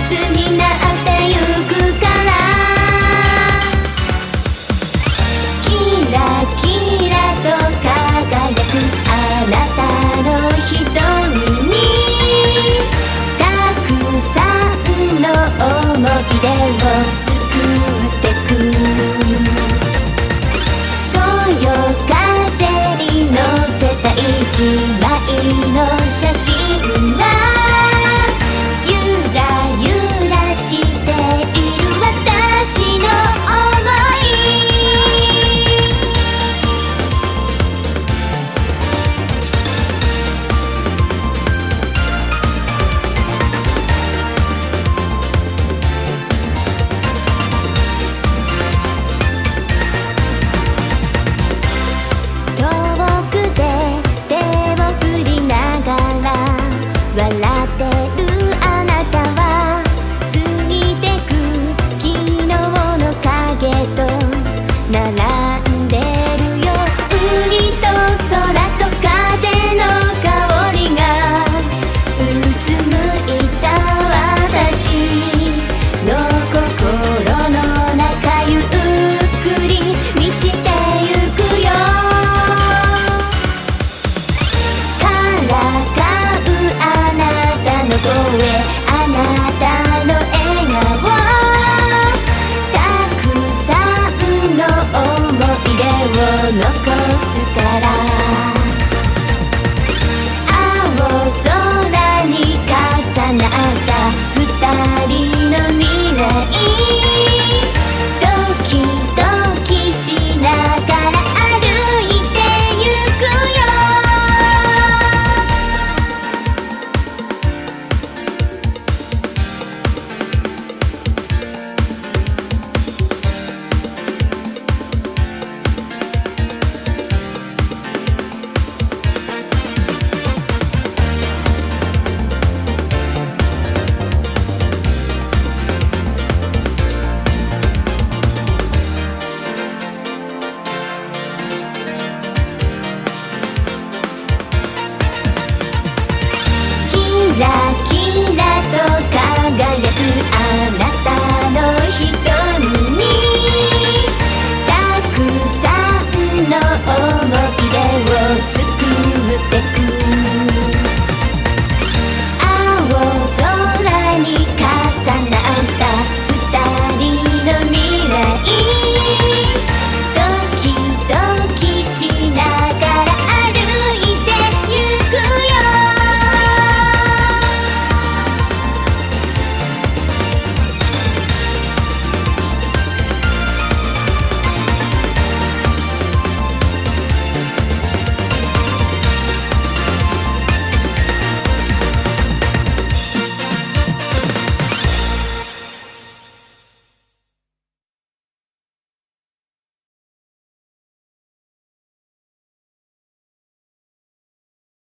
つになってゆくから、キラキラと輝くあなたの瞳にたくさんの思い出を作ってく。そよ風に乗せた一枚の写真はゆらゆらしている私の想い。遠くで手を振りながら笑ってるあなたは過ぎてく昨日の影と並んでるよ。海と空と風の香りがうつむいた私の心の中ゆっくり満ちてゆくよ。からかうあなたの声、あなたの笑顔、たくさんの思い出を残